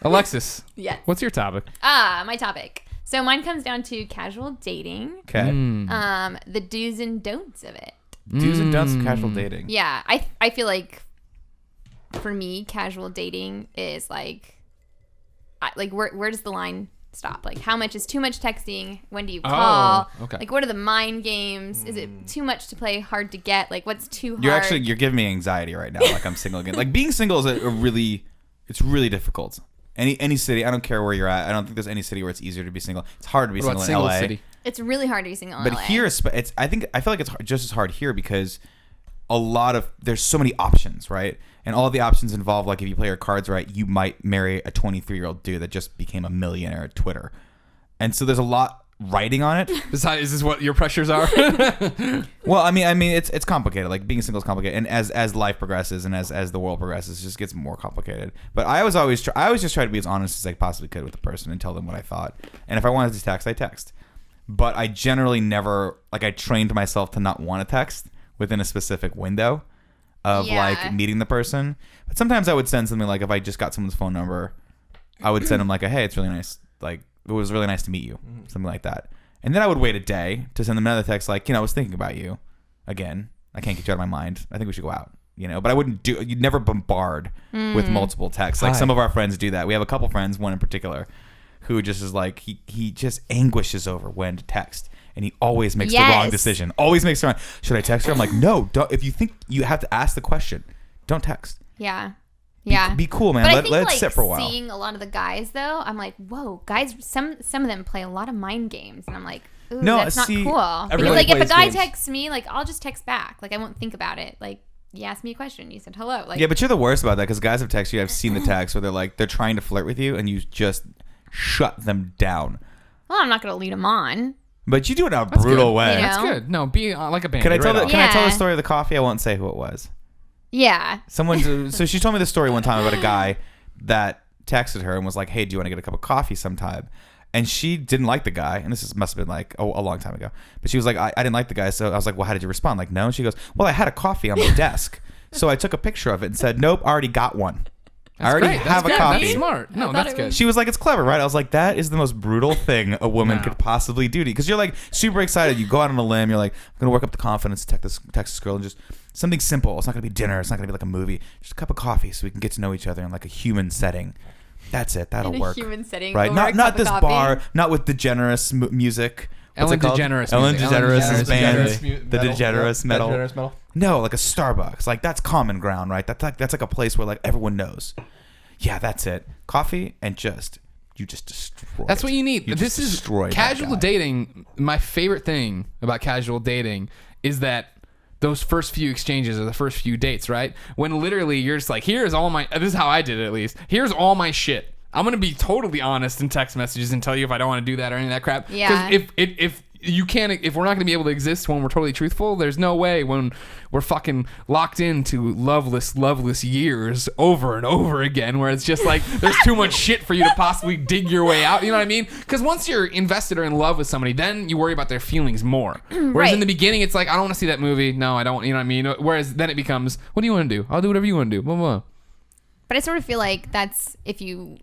Alexis. Yes. What's your topic? My topic. So mine comes down to casual dating. Okay. The do's and don'ts of it. Do's and don'ts of casual dating. Yeah, I feel like for me, casual dating is like where does the line stop? Like, how much is too much texting? When do you call? Oh, okay. Like, what are the mind games? Is it too much to play, hard to get? Like, what's too hard? You're giving me anxiety right now. Like I'm single again. Like being single is it's really difficult. Any city, I don't care where you're at. I don't think there's any city where it's easier to be single. It's hard to be single in LA. City? It's really hard to be single in But LA. here, I feel like it's just as hard here because there's so many options, right? And all of the options involve, like, if you play your cards right, you might marry a 23-year-old dude that just became a millionaire at Twitter. And so there's a lot riding on it. Is this what your pressures are? Well, I mean, it's complicated. Like, being single is complicated, and as life progresses and as the world progresses, it just gets more complicated. But I always just try to be as honest as I possibly could with the person and tell them what I thought. And if I wanted to text, I text. But I generally never, like, I trained myself to not want to text within a specific window of like meeting the person. But sometimes I would send something like, if I just got someone's phone number, I would send them like hey, it's really nice, like it was really nice to meet you, something like that. And then I would wait a day to send them another text like, I was thinking about you again. I can't get you out of my mind. I think we should go out. But I wouldn't you'd never bombard with multiple texts. Like some of our friends do that. We have a couple friends, one in particular, who just is like, he just anguishes over when to text. And he always makes the wrong decision. Always makes the wrong. Should I text her? I'm like, no, don't. If you think you have to ask the question, don't text. Yeah. Be cool, man. But Let it sit for a while. Seeing a lot of the guys, though, I'm like, whoa, guys, some of them play a lot of mind games. And I'm like, ooh, that's not cool. Because, like, if a guy texts me, like, I'll just text back. Like, I won't think about it. Like, you asked me a question. You said hello. Like, yeah, but you're the worst about that because guys have texted you. I've seen the text where they're trying to flirt with you and you just shut them down. Well, I'm not going to lead them on. But you do it in a brutal way. That's good. No, be like a band. Can I tell the story of the coffee? I won't say who it was. Yeah. So she told me the story one time about a guy that texted her and was like, hey, do you want to get a cup of coffee sometime? And she didn't like the guy. And must have been like a long time ago. But she was like, I didn't like the guy. So I was like, well, how did you respond? Like, no. And she goes, well, I had a coffee on my desk. So I took a picture of it and said, nope, I already got one. I already have a coffee. That's smart. No, that's good. She was like, it's clever, right? I was like, that is the most brutal thing a woman could possibly do to you. Because you're like super excited. You go out on a limb. You're like, I'm going to work up the confidence to text this girl and just something simple. It's not going to be dinner. It's not going to be like a movie. Just a cup of coffee so we can get to know each other in like a human setting. That's it. That'll work. Human setting. Right? Not this bar. Not with DeGeneres music. Ellen DeGeneres. Ellen DeGeneres' band. The DeGeneres DeGeneres metal. DeGeneres metal. No, like a Starbucks. Like that's common ground, right? That's like a place where like everyone knows. Yeah, that's it. Coffee and you just destroy. That's what you need. This is casual dating. My favorite thing about casual dating is that those first few exchanges or the first few dates, right? When literally you're just like, this is how I did it at least. Here's all my shit. I'm going to be totally honest in text messages and tell you if I don't want to do that or any of that crap. Yeah. Because if we're not going to be able to exist when we're totally truthful, there's no way when we're fucking locked into loveless years over and over again where it's just like there's too much shit for you to possibly dig your way out. You know what I mean? Because once you're invested or in love with somebody, then you worry about their feelings more. Whereas in the beginning, it's like, I don't want to see that movie. No, I don't. You know what I mean? Whereas then it becomes, what do you want to do? I'll do whatever you want to do. Blah, blah. But I sort of feel like that's if you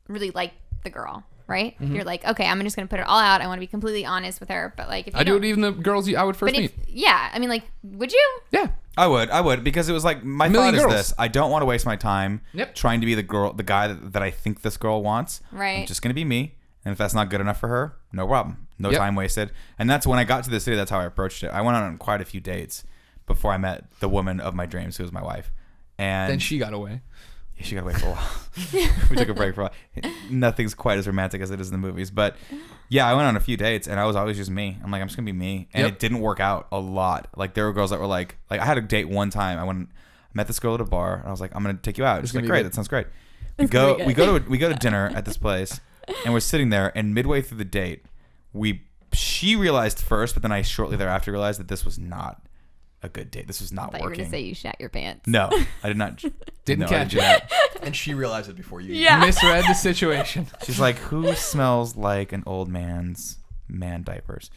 really like the girl, right? Mm-hmm. You're like, okay, I'm just gonna put it all out. I want to be completely honest with her. But like, if you I do it even the girls I would first meet. Yeah, I mean, like, would you? Yeah, I would because it was like my thought is this: I don't want to waste my time trying to be the guy that I think this girl wants. Right. I'm just gonna be me, and if that's not good enough for her, no problem, no time wasted. And that's when I got to the city. That's how I approached it. I went on quite a few dates before I met the woman of my dreams, who was my wife. And then she got away. She got away for a while. We took a break for a while. Nothing's quite as romantic as it is in the movies. But yeah, I went on a few dates and I was always just me. I'm like, I'm just going to be me. And it didn't work out a lot. Like there were girls that were like I had a date one time. I met this girl at a bar and I was like, I'm going to take you out. She's like, great. That sounds great. We go to dinner at this place and we're sitting there and midway through the date, she realized first, but then I shortly thereafter realized that this was not a good date. This was not working. You were going to say you shat your pants. No, I did not. Didn't catch it. And she realized it before you. Yeah. Misread the situation. She's like, who smells like an old man's man diapers?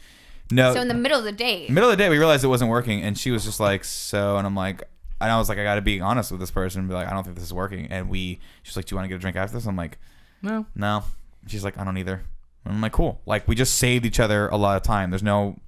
No. So in the middle of the date. We realized it wasn't working. And she was just like, so, and I was like, I got to be honest with this person and be like, I don't think this is working. And she's like, do you want to get a drink after this? I'm like, No. She's like, I don't either. I'm like, cool. Like, we just saved each other a lot of time. There's no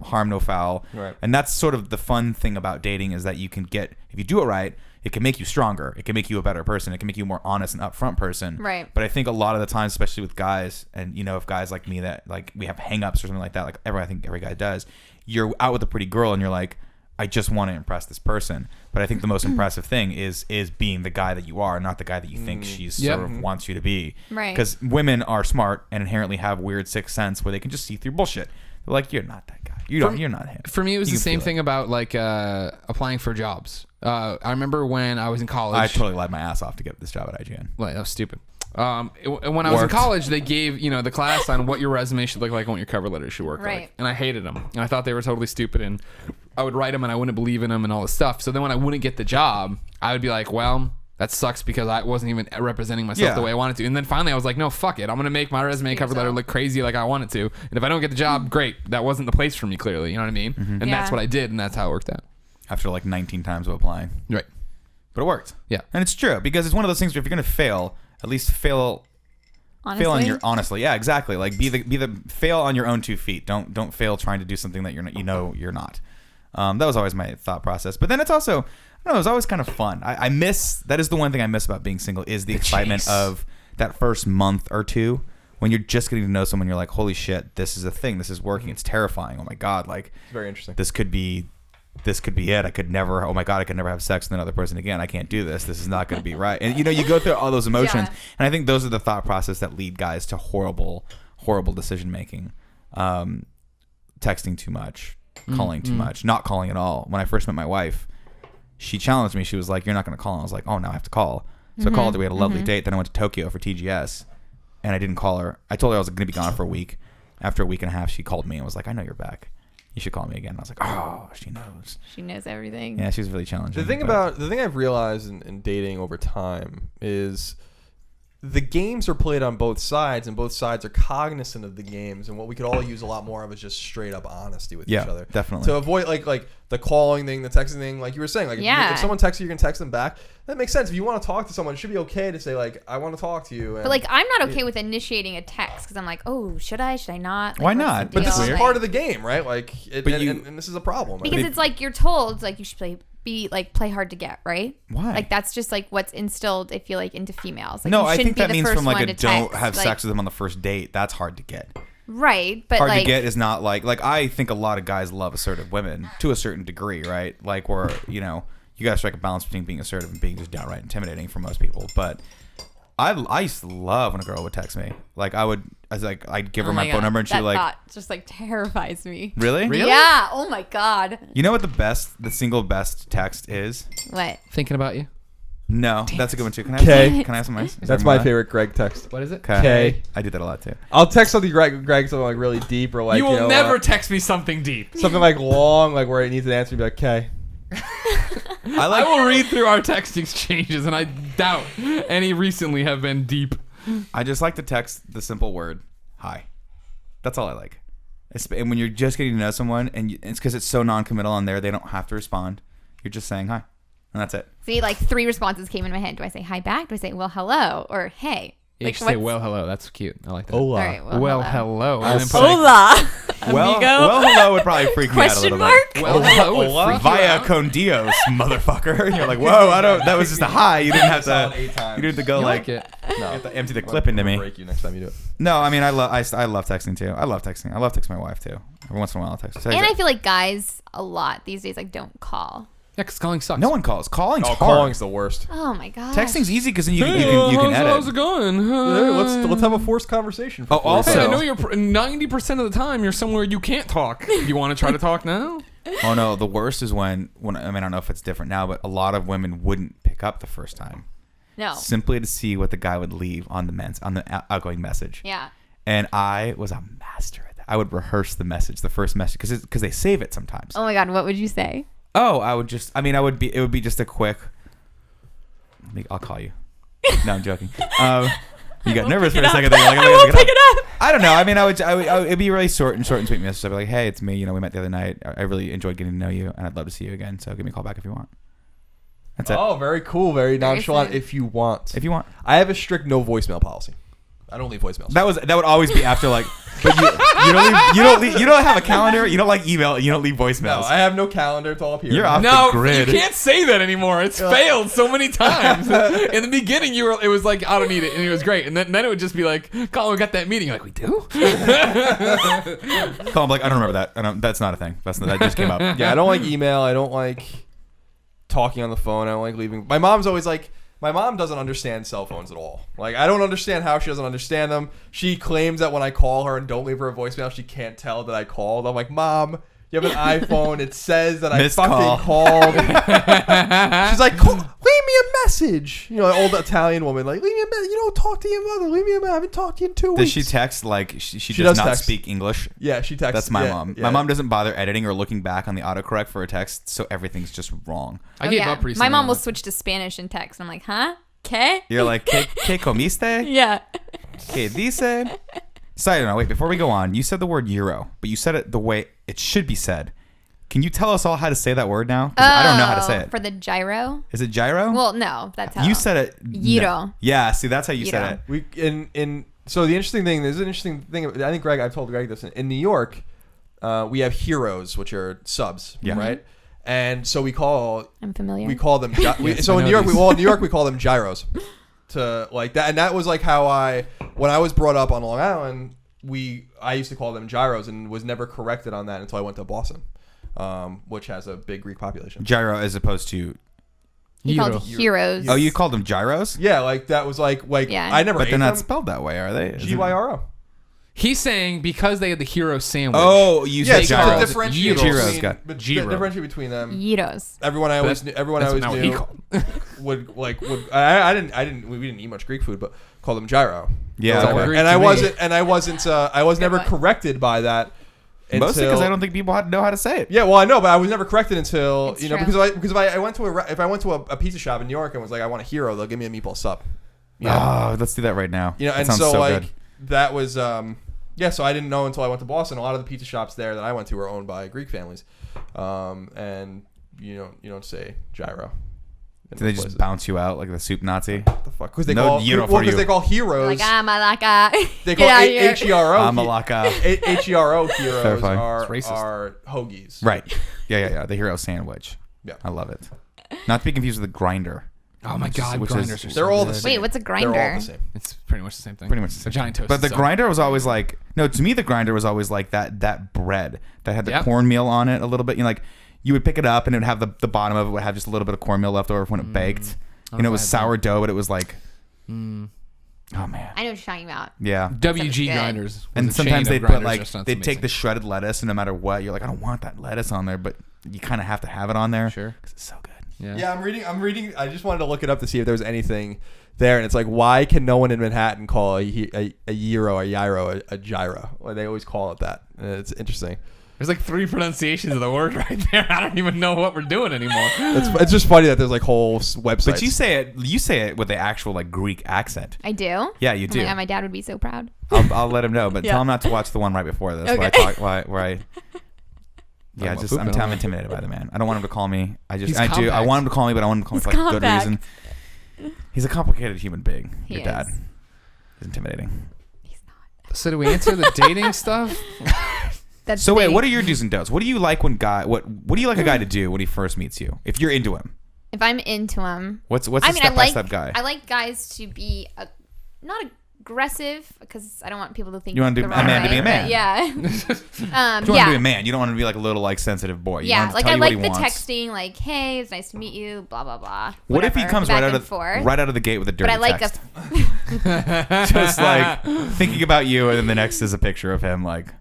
harm, no foul. Right. And that's sort of the fun thing about dating is that you can get, if you do it right, it can make you stronger. It can make you a better person. It can make you a more honest and upfront person. Right. But I think a lot of the times, especially with guys, and if guys like me that like we have hangups or something like that, like I think every guy does, you're out with a pretty girl and you're like, I just want to impress this person. But I think the most impressive thing is being the guy that you are, not the guy that you think she sort of wants you to be. Right. Because women are smart and inherently have weird sixth sense where they can just see through bullshit. They're like, you're not that guy. You're not him. For me, it was the same thing about like applying for jobs. I remember when I was in college. I totally lied my ass off to get this job at IGN. Well, that was stupid. When I was in college, they gave the class on what your resume should look like and what your cover letter should work like. And I hated them. And I thought they were totally stupid. And I would write them and I wouldn't believe in them and all this stuff. So then when I wouldn't get the job, I would be like, well, that sucks because I wasn't even representing myself the way I wanted to. And then finally I was like, no, fuck it. I'm going to make my resume and cover letter look crazy like I want it to. And if I don't get the job, great. That wasn't the place for me, clearly. You know what I mean? Mm-hmm. And that's what I did. And that's how it worked out. After like 19 times of applying. Right. But it worked. Yeah. And it's true because it's one of those things where if you're going to fail, at least fail honestly. Yeah, exactly. Like be the fail on your own 2 feet. Don't fail trying to do something that you're not. That was always my thought process. But then it's also, it was always kind of fun. That is the one thing I miss about being single is the excitement of that first month or two when you're just getting to know someone. You're like, holy shit, this is a thing. This is working. It's terrifying. Oh my God. Like, it's very interesting. This could be it. I could never have sex with another person again. I can't do this. This is not going to be right. And you go through all those emotions. Yeah. And I think those are the thought process that lead guys to horrible decision making. Texting too much, calling too much, not calling at all. When I first met my wife, she challenged me. She was like, you're not going to call. And I was like, oh, now I have to call. So I called her. We had a lovely date. Then I went to Tokyo for TGS and I didn't call her. I told her I was going to be gone for a week. After a week and a half, she called me and was like, I know you're back. You should call me again. And I was like, oh, she knows. She knows everything. Yeah, she's really challenging. The thing I've realized in dating over time is the games are played on both sides, and both sides are cognizant of the games. And what we could all use a lot more of is just straight up honesty with each other. Definitely. To avoid like the calling thing, the texting thing, like you were saying. Like if someone texts you, you can text them back. That makes sense. If you want to talk to someone, it should be okay to say like, I want to talk to you. And but like, I'm not okay with initiating a text because I'm like, oh, should I not? Like, why not? But this is part of the game, right? Like, and this is a problem. Because it's like you're told like you should play hard to get, right? Why? Like that's just like what's instilled, I feel like, into females. Like, no, I think that means from like a don't have sex with them on the first date. That's hard to get. Right, but hard to get is not like I think a lot of guys love assertive women to a certain degree, right? Like where you got to strike a balance between being assertive and being just downright intimidating for most people. But I used to love when a girl would text me. Like I'd give her my phone number and she'd like just like terrifies me. Really? Yeah. Oh my God. You know what the single best text is? What? Thinking about you. No, that's a good one too. Can I have some ice? That's my favorite Greg text. What is it? K. I do that a lot too. I'll text something Greg something like really deep or like you will never text me something deep. Something like long, like where it needs an answer. Be like K. I will read through our text exchanges, and I doubt any recently have been deep. I just like to text the simple word hi. That's all I like. And when you're just getting to know someone, and it's because it's so non-committal on there, they don't have to respond. You're just saying hi. And that's it. See, like 3 responses came in my head. Do I say hi back? Do I say, well, hello? Or hey? Yeah, you should say, well, hello. That's cute. I like that. Hola. All right, well, hello. Hola. Well, hello would probably freak me out a little bit. Well, hello would freak Via con Dios, motherfucker. And you're like, whoa, that was just a hi. You didn't have to. You didn't have to go like it. No. You have to empty the clip into me. Break you next time you do it. No, I mean I love texting too. I love texting. I love texting my wife too. Every once in a while I'll text her. And I feel like guys a lot these days like don't call. Yeah, because calling sucks. No one calls. Calling's hard. Calling's the worst. Oh my god. Texting's easy because then you can edit. How's it going? Let's have a forced converation. Also, I know you're 90% of the time you're somewhere you can't talk. You want to try to talk now? Oh no, the worst is when I don't know if it's different now, but a lot of women wouldn't pick up the first time. No. Simply to see what the guy would leave on the outgoing message. Yeah. And I was a master at that. I would rehearse the first message, because they save it sometimes. Oh my god, what would you say? Oh, it would be just a quick, I'll call you. No, I'm joking. You got nervous for a second there. I won't pick it up. I don't know. I mean, it'd be really short and sweet message. I'd be like, hey, it's me. We met the other night. I really enjoyed getting to know you, and I'd love to see you again. So give me a call back if you want. That's it. Oh, very cool. Very nonchalant. If you want. If you want. I have a strict no voicemail policy. I don't leave voicemails. That would always be after like. But you don't have a calendar. You don't like email. And you don't leave voicemails. No, I have no calendar. It's all up here. You're off the grid. You can't say that anymore. It's failed so many times. In the beginning, it was like, I don't need it, and it was great. And then it would just be like, Colin, we got that meeting. You're like, we do? Colin, like, I don't remember that. That's not a thing. That just came up. Yeah, I don't like email. I don't like talking on the phone. I don't like leaving. My mom's always like. My mom doesn't understand cell phones at all. Like, I don't understand how she doesn't understand them. She claims that when I call her and don't leave her a voicemail, she can't tell that I called. I'm like, Mom, you have an iPhone. It says that I fucking called. She's like, leave me a message. You know, an old Italian woman, like, leave me a message. You don't talk to your mother. Leave me a message. I haven't talked to you in 2 weeks. Does she text like she does not speak English? Yeah, she texts. That's my mom. Yeah. My mom doesn't bother editing or looking back on the autocorrect for a text, so everything's just wrong. I gave up recently. My mom will switch to Spanish and text. I'm like, huh? ¿Qué? You're like, ¿Qué comiste? Yeah. ¿Qué dice? Side note, wait, before we go on, you said the word euro, but you said it the way it should be said. Can you tell us all how to say that word now? I don't know how to say it. For the gyro? Is it gyro? Well, no, that's how. You said it. Gyro. No. Yeah, see, that's how you said it. So the interesting thing, there's an interesting thing, I think I've told Greg this. In New York, we have heroes, which are subs, right? And so I'm familiar. We call them. So in New York, we call them gyros. To like that, and that was like how when I was brought up on Long Island, I used to call them gyros, and was never corrected on that until I went to Boston, which has a big Greek population. Gyro as opposed to. You called heroes. Oh, you called them gyros? Yeah, like that was like I never. But they're not spelled that way, are they? GYRO. He's saying because they had the hero sandwich. Oh, you said gyros. Differentiate between them. Gyros. Everyone I always knew would we didn't eat much Greek food, but call them gyro. Yeah, and I was never corrected by that. Mostly because I don't think people know how to say it. Yeah, well, I know, but I was never corrected until because if I went to a pizza shop in New York and was like, I want a hero, they'll give me a meatball sub. Oh, let's do that right now. You know, and so like good. That was so I didn't know until I went to Boston. A lot of the pizza shops there that I went to were owned by Greek families, and you don't say gyro. Do they just bounce you out like the soup Nazi? What the fuck? Because they call heroes. Like, Malaka. They call HERO. Malaka. HERO heroes are hoagies. Right. Yeah. The hero sandwich. Yeah. I love it. Not to be confused with the grinder. Oh my God, grinders are so they're all the same. Wait, what's a grinder? They're all the same. It's pretty much the same thing. Pretty much the same. A giant toast. But the grinder was always like, to me the grinder was always like that bread that had the cornmeal on it a little bit. You know, like you would pick it up and it would have the bottom of it would have just a little bit of cornmeal left over when it baked. And it was sourdough, but it was like, oh man. I know what you're talking about. Yeah. WG grinders. And sometimes they'd put like, they'd take the shredded lettuce and no matter what, you're like, I don't want that lettuce on there, but you kind of have to have it on there. Sure. Because it's so good. Yeah, I'm reading. I just wanted to look it up to see if there was anything there, and it's like, why can no one in Manhattan call a gyro a gyro? Like, they always call it that. And it's interesting. There's like 3 pronunciations of the word right there. I don't even know what we're doing anymore. It's just funny that there's like whole websites. But you say it with the actual like Greek accent. I do. Yeah, you do. My dad would be so proud. I'll let him know, but tell him not to watch the one right before this. Okay. Where I Yeah, I'm intimidated by the man. I don't want him to call me. I want him to call me, but I want him to call me for like good reason. He's a complicated human being. Your dad is intimidating. He's not. So do we answer the dating stuff? So wait, what are your do's and don'ts? What do you like when what do you like a guy to do when he first meets you? If you're into him. If I'm into him. What's a step-by-step guy? I like guys to be not aggressive because I don't want people to think you want a man to be a man. Yeah. You want to be a man. You don't want to be like a little like sensitive boy. You like I like the texting, like, hey, it's nice to meet you, blah blah blah. What if he comes right out of the gate with a dirty text? Just like thinking about you, and then the next is a picture of him like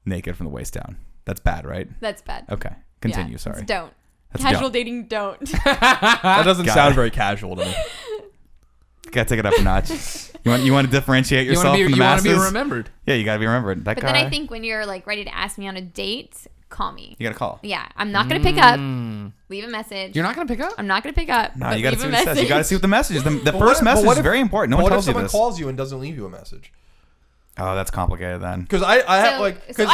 naked from the waist down. That's bad, right? That's bad. Okay, continue. Sorry. Don't. Casual dating, don't. That doesn't sound very casual to me. Gotta take it up a notch. You want to differentiate yourself from the masses? You want to be remembered. Yeah, you gotta be remembered. But then I think when you're like ready to ask me on a date, call me. You gotta call. Yeah, I'm not gonna pick up. Leave a message. You're not gonna pick up? I'm not gonna pick up. No, you gotta see what it says. You gotta see what the message is. The first message is very important. No one tells you this. What if someone calls you and doesn't leave you a message? Oh, that's complicated then. Because I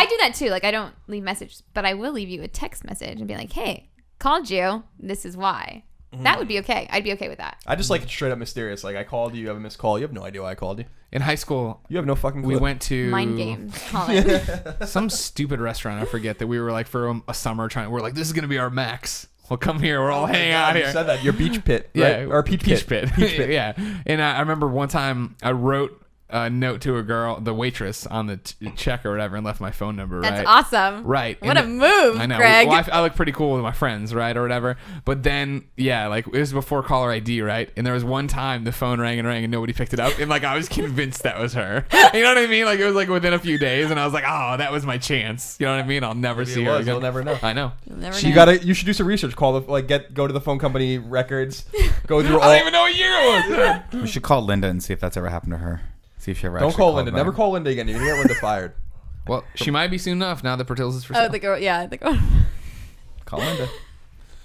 do that too. Like I don't leave messages, but I will leave you a text message and be like, "Hey, called you. This is why." That would be okay. I'd be okay with that. I just like it straight up mysterious. Like I called you, you have a missed call. You have no idea why I called you. In high school, you have no fucking clue. We went to mind games. Colin. Some stupid restaurant. I forget that we were like for a summer trying. We're like, this is gonna be our max. We'll come here. We're all hanging out here. You said that your beach pit, right? Yeah, or peach pit. Peach pit. Yeah. And I remember one time I wrote a note to a girl, the waitress, on the check or whatever, and left my phone number. That's right? awesome. Right. What a move, I know. Greg. Well, I look pretty cool with my friends, right, or whatever. But then, yeah, like it was before caller ID, right? And there was one time the phone rang and nobody picked it up, and like I was convinced that was her. You know what I mean? Like it was like within a few days, and I was like, oh, that was my chance. You know what I mean? I'll never see her again. You'll never know. I know. You'll never know. You should do some research. Go to the phone company records. Go through I don't even know what year it was. We should call Linda and see if that's ever happened to her. See if she ever. Don't actually call called Linda. back. Never call Linda again. You're gonna get Linda fired. Well, she might be soon enough now that Portillo's is for sale. Oh, the girl. Yeah, the girl. Call Linda.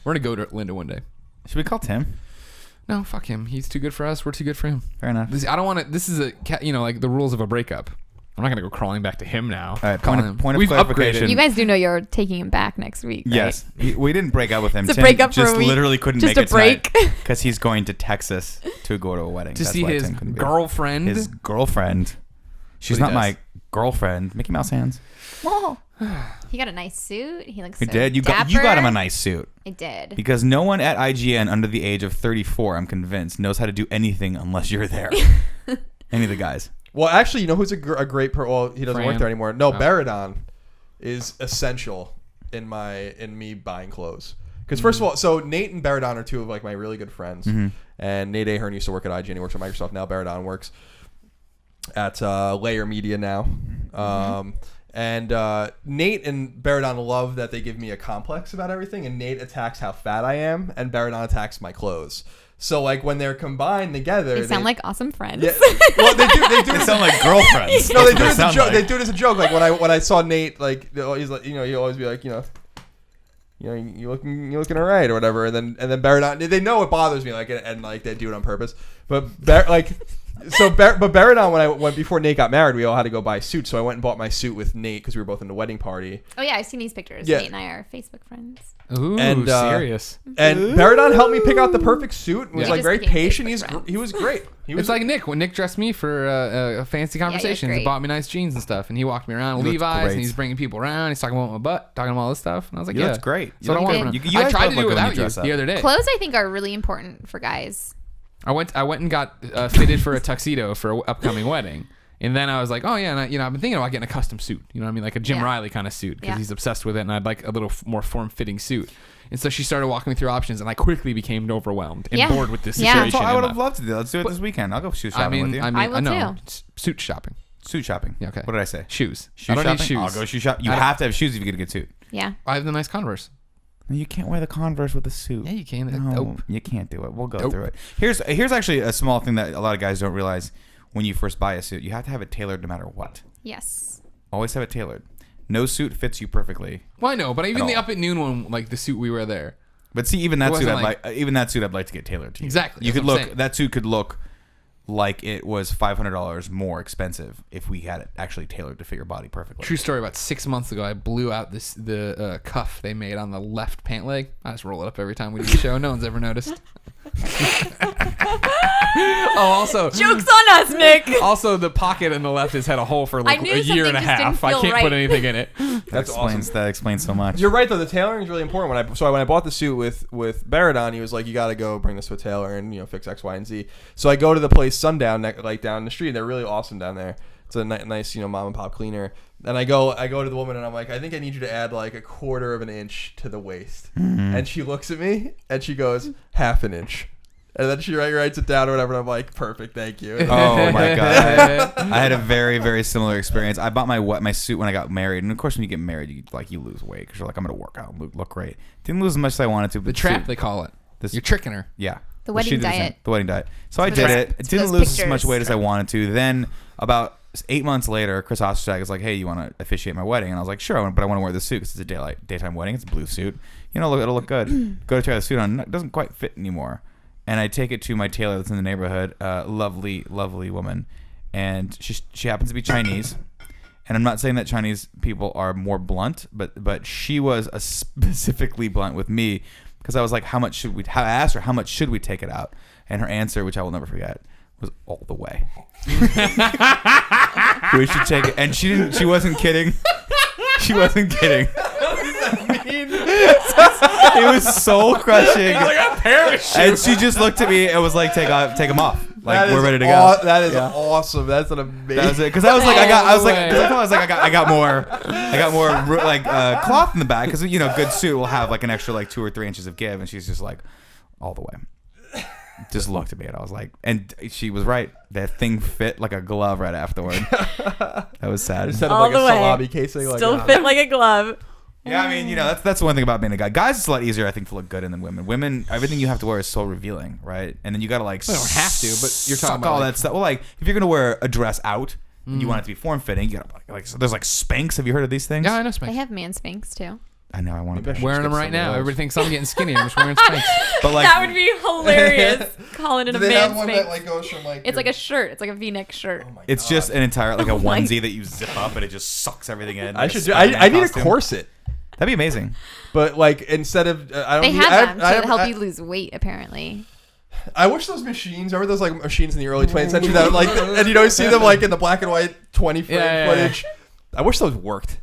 We're gonna go to Linda one day. Should we call Tim? No, fuck him. He's too good for us. We're too good for him. Fair enough. I don't want to. This is like the rules of a breakup. I'm not gonna go crawling back to him now. All right, Calling point of We've clarification. upgraded. You guys do know you're taking him back next week, right? Yes, we didn't break up with him. It's a Tim breakup for just a week. literally couldn't Just make a it break. because he's going to Texas to go to a wedding. to That's see why his Tim couldn't be. girlfriend. His girlfriend. She's What not he my does. girlfriend. Mickey Mouse hands. Whoa. He got a nice suit. He looks You so did. You dapper. got him a nice suit. I did. Because no one at IGN under the age of 34, I'm convinced, knows how to do anything unless you're there. Any of the guys. Well, actually, you know who's a great well, he doesn't work Fran. there anymore. No, Oh. Baradon is essential in me buying clothes. Because first of all, so Nate and Baradon are two of like my really good friends. And Nate Ahern used to work at IGN. He works at Microsoft now. Baradon works at Layer Media now. And Nate and Baradon love that they give me a complex about everything, and Nate attacks how fat I am, and Baradon attacks my clothes. So like when they're combined together, They sound like awesome friends. yeah, well they do. They sound like girlfriends. No, they That's do what it as a sound joke. like. They do it as a joke. Like when I saw Nate, like he's like, he'll always be like, you're looking all right or whatever. And then Baradon, they know it bothers me, like and like they do it on purpose. But Baradon, when before Nate got married, we all had to go buy suits. So I went and bought my suit with Nate because we were both in the wedding party. Oh yeah, I've seen these pictures. Yeah. Nate and I are Facebook friends. Ooh, And, serious. And Baradon helped me pick out the perfect suit. And was Yeah. like We very just became patient. Facebook friends. He was great. He was It's like Nick when Nick dressed me for a fancy conversations and great. bought me nice jeans and stuff, and he walked me around He looked Levi's great. and he's bringing people around. He's talking about my butt, talking about all this stuff, and I was like, You yeah, looked great. So I You want looked from good. him. You I guys tried both to do look it good when without you you dress up. the other day. Clothes, I think, are really important for guys. I went and got fitted for a tuxedo for an upcoming wedding. And then I was like, oh yeah, and I've been thinking about getting a custom suit. You know what I mean? Like a Jim Yeah. Riley kind of suit because Yeah. he's obsessed with it, and I'd like a little more form-fitting suit. And so she started walking me through options, and I quickly became overwhelmed and Yeah. bored with this Yeah. situation. That's what I would and have loved to do. Let's do it this weekend. I'll go shoe I shopping with you. I will know. too. Suit shopping. Suit shopping. Yeah, okay. What did I say? Shoes. Shoe I don't shopping? need shoes. I'll go shoe shop. You I don't- have to have shoes if you get a good suit. Yeah. I have the nice Converse. You can't wear the Converse with a suit. Yeah, you can. No, Nope. you can't do it. We'll go Nope. through it. Here's actually a small thing that a lot of guys don't realize when you first buy a suit. You have to have it tailored no matter what. Yes. Always have it tailored. No suit fits you perfectly. Well, I know, but even At the all. Up at Noon one, like the suit we wear there. But see, even that It suit, wasn't I'd like to get tailored to you. Exactly, You that's could what I'm look. saying. That suit could look like it was $500 more expensive if we had it actually tailored to fit your body perfectly. True story. About 6 months ago, I blew out the cuff they made on the left pant leg. I just roll it up every time we do the show. No one's ever noticed. Oh, also, Jokes on us, Nick. also the pocket in the left has had a hole for like I knew a year and a something just half. didn't I feel can't right. put anything in it. That explains so much. You're right though. The tailoring is really important. When I bought the suit with Baradon, he was like, "You got to go bring this to a tailor and fix X, Y, and Z." So I go to the place Sundown, like down the street. They're really awesome down there. It's a nice mom and pop cleaner. And I go to the woman and I'm like, "I think I need you to add like 1/4 of an inch to the waist." And she looks at me and she goes, "half an inch." And then she writes it down or whatever. And I'm like, "Perfect, thank you." Oh my god! I had a very, very similar experience. I bought my suit when I got married, and of course, when you get married, you lose weight because you're like, I'm gonna work out, look great. Didn't lose as much as I wanted to. But The trap, suit- they call it. This- You're tricking her. Yeah. The Well, wedding she did the same. diet. The wedding diet. So I for did those- it. It it's for didn't those lose as much pictures. weight as I wanted to. Then about 8 months later, Chris Ostertag is like, "Hey, you want to officiate my wedding?" And I was like, "Sure, but I want to wear this suit because it's a daytime wedding. It's a blue suit. It'll look good." Go to try the suit on. It doesn't quite fit anymore. And I take it to my tailor that's in the neighborhood, lovely, lovely woman, and she happens to be Chinese. And I'm not saying that Chinese people are more blunt, but she was specifically blunt with me because I was like, I asked her how much should we take it out, and her answer, which I will never forget, was all the way. We should take it, and she wasn't kidding. She wasn't kidding. What does that mean? It was soul crushing. It's like a parachute. And she just looked at me and was like, take them off. Like, we're ready to go. That is awesome. That's an amazing. That was it. Because I was like, I got more like cloth in the back. Because good suit will have like an extra like 2 or 3 inches of give, and she's just like, all the way. Just looked at me, and I was like, and she was right. That thing fit like a glove right afterward. That was sad. Instead of like a salami casing, still fit like a glove. Yeah, I mean, that's the one thing about being a guy. Guys, it's a lot easier, I think, to look good in than women. Women, everything you have to wear is so revealing, right? And then you gotta like. Well, you don't have to, but you're talking about all that stuff. Well, like if you're gonna wear a dress out, and you want it to be form fitting, you gotta like so there's like Spanx. Have you heard of these things? Yeah, I know Spanx. They have man Spanx too. I know. I want to wearing them right now. Everybody thinks I'm getting skinny. I'm just wearing Spanx. But like, that would be hilarious. Colin in a they have man one Spanx. that like goes from like. It's like a shirt. It's like a V-neck shirt. Oh my it's God. just an entire like a my- onesie that you zip up and it just sucks everything in. I like should. Spider-Man I need costume. a corset. That'd be amazing. But like instead of I don't. They need, have them I to help you lose weight. Apparently. I wish those machines. Remember those like machines in the early 20th century that like, and you see them like in the black and white 20 frame footage. I wish those worked.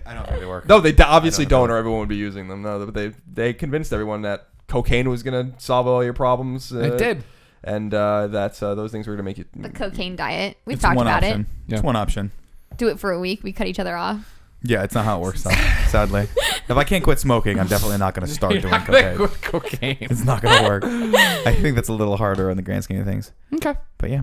I don't think they work. No, they obviously don't, or everyone would be using them. No, but they convinced everyone that cocaine was gonna solve all your problems. It did. And that's those things were gonna make you. The cocaine diet. We've It's talked one about option. it. It's Yeah. one option. Do it for a week. We cut each other off. Yeah, it's not how it works, though, sadly. If I can't quit smoking, I'm definitely not going to start doing cocaine. Cocaine. It's not going to work. I think that's a little harder in the grand scheme of things. Okay. But yeah.